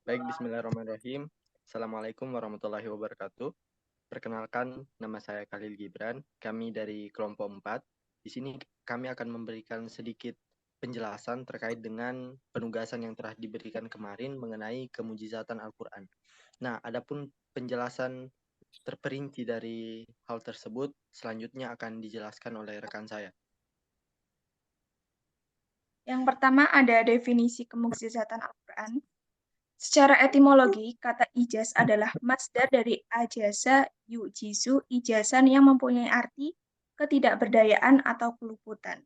Baik, bismillahirrahmanirrahim. Assalamualaikum warahmatullahi wabarakatuh. Perkenalkan, nama saya Khalil Gibran. Kami dari kelompok 4. Di sini kami akan memberikan sedikit penjelasan terkait dengan penugasan yang telah diberikan kemarin mengenai kemujizatan Al-Quran. Nah, adapun penjelasan terperinci dari hal tersebut, selanjutnya akan dijelaskan oleh rekan saya. Yang pertama ada definisi kemukjizatan Al-Quran. Secara etimologi, kata ijaz adalah masdar dari ajaza yujizu ijazan yang mempunyai arti ketidakberdayaan atau keluputan.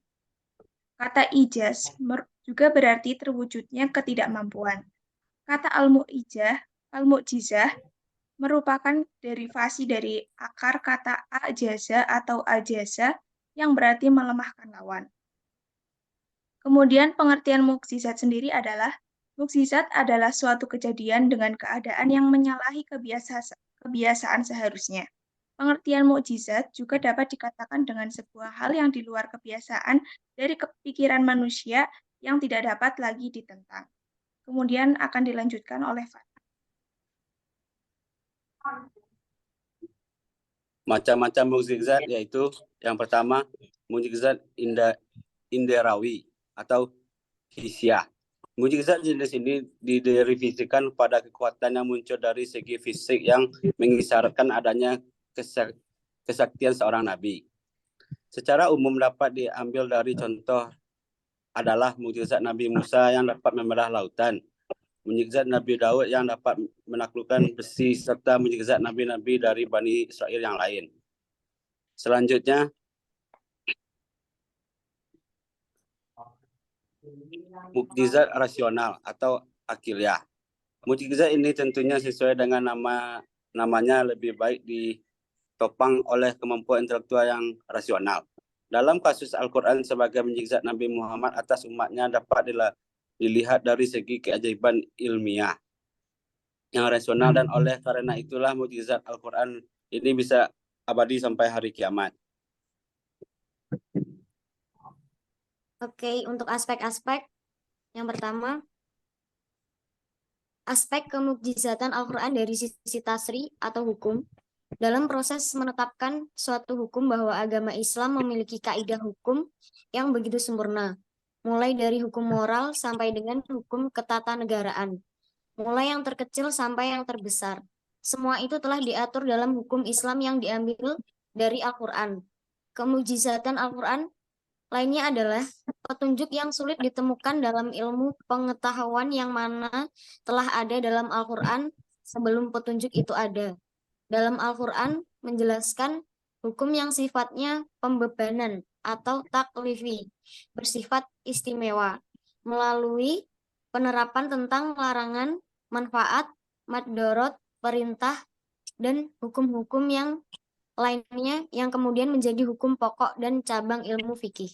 Kata ijaz juga berarti terwujudnya ketidakmampuan. Kata al-mu'jizah merupakan derivasi dari akar kata ajaza atau ajaza yang berarti melemahkan lawan. Kemudian pengertian mukjizat sendiri adalah mukjizat adalah suatu kejadian dengan keadaan yang menyalahi kebiasaan seharusnya. Pengertian mukjizat juga dapat dikatakan dengan sebuah hal yang di luar kebiasaan dari kepikiran manusia yang tidak dapat lagi ditentang. Kemudian akan dilanjutkan oleh Fatma. Macam-macam mukjizat yaitu yang pertama mukjizat inderawi atau hisiah. Mukjizat jenis ini didefinisikan pada kekuatan yang muncul dari segi fisik yang mengisyaratkan adanya kesaktian seorang nabi. Secara umum dapat diambil dari contoh adalah mukjizat Nabi Musa yang dapat membelah lautan, mukjizat Nabi Daud yang dapat menaklukkan besi, serta mukjizat nabi-nabi dari Bani Israel yang lain. Selanjutnya, mukjizat rasional atau akiliah. Mukjizat ini tentunya sesuai dengan namanya lebih baik ditopang oleh kemampuan intelektual yang rasional. Dalam kasus Al-Quran sebagai mukjizat Nabi Muhammad atas umatnya dapat dilihat dari segi keajaiban ilmiah yang rasional, dan oleh karena itulah mukjizat Al-Quran ini bisa abadi sampai hari kiamat. Oke, untuk aspek-aspek yang pertama, aspek kemukjizatan Al-Quran dari sisi tasri atau hukum. Dalam proses menetapkan suatu hukum bahwa agama Islam memiliki kaidah hukum yang begitu sempurna, mulai dari hukum moral sampai dengan hukum ketatanegaraan, mulai yang terkecil sampai yang terbesar. Semua itu telah diatur dalam hukum Islam yang diambil dari Al-Quran. Kemujizatan Al-Quran lainnya adalah petunjuk yang sulit ditemukan dalam ilmu pengetahuan yang mana telah ada dalam Al-Quran sebelum petunjuk itu ada. Dalam Al-Quran menjelaskan hukum yang sifatnya pembebanan atau taklifi, bersifat istimewa, melalui penerapan tentang larangan, manfaat, madorot, perintah, dan hukum-hukum yang lainnya yang kemudian menjadi hukum pokok dan cabang ilmu fikih.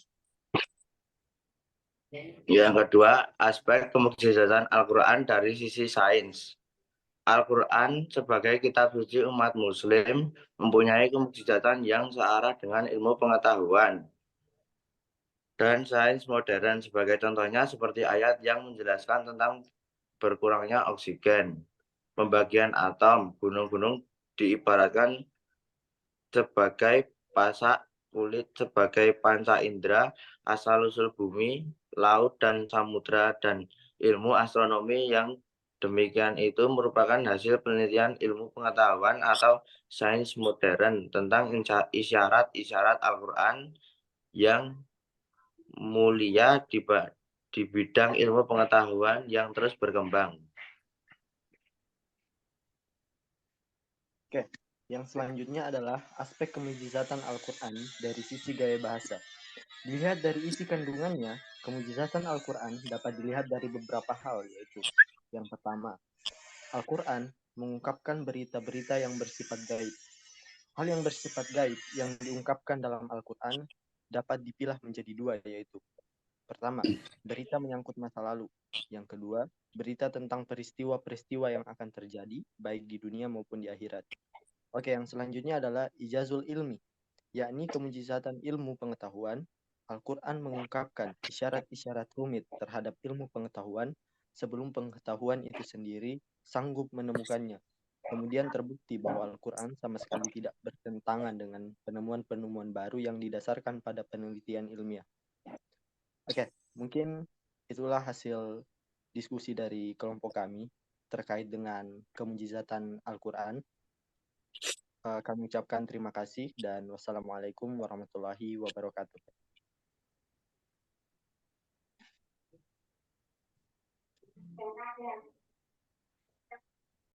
Yang kedua, aspek kemukjizatan Al-Quran dari sisi sains. Al-Quran sebagai kitab suci umat muslim mempunyai kemukjizatan yang searah dengan ilmu pengetahuan dan sains modern. Sebagai contohnya seperti ayat yang menjelaskan tentang berkurangnya oksigen, pembagian atom, gunung-gunung diibaratkan sebagai pasak, kulit sebagai panca indera, asal-usul bumi, laut dan samudra, dan ilmu astronomi yang demikian itu merupakan hasil penelitian ilmu pengetahuan atau sains modern tentang isyarat-isyarat Al-Quran yang mulia di bidang ilmu pengetahuan yang terus berkembang. Oke, yang selanjutnya adalah aspek kemujizatan Al-Quran dari sisi gaya bahasa. Dilihat dari isi kandungannya, kemujizatan Al-Quran dapat dilihat dari beberapa hal, yaitu yang pertama, Al-Quran mengungkapkan berita-berita yang bersifat gaib. Hal yang bersifat gaib yang diungkapkan dalam Al-Quran dapat dipilah menjadi dua, yaitu pertama, berita menyangkut masa lalu. Yang kedua, berita tentang peristiwa-peristiwa yang akan terjadi, baik di dunia maupun di akhirat. Oke, yang selanjutnya adalah ijazul ilmi, yakni kemujizatan ilmu pengetahuan. Al-Quran mengungkapkan isyarat-isyarat rumit terhadap ilmu pengetahuan sebelum pengetahuan itu sendiri sanggup menemukannya. Kemudian terbukti bahwa Al-Quran sama sekali tidak bertentangan dengan penemuan-penemuan baru yang didasarkan pada penelitian ilmiah. Oke, mungkin itulah hasil diskusi dari kelompok kami terkait dengan kemujizatan Al-Quran. Kami ucapkan terima kasih dan wassalamualaikum warahmatullahi wabarakatuh.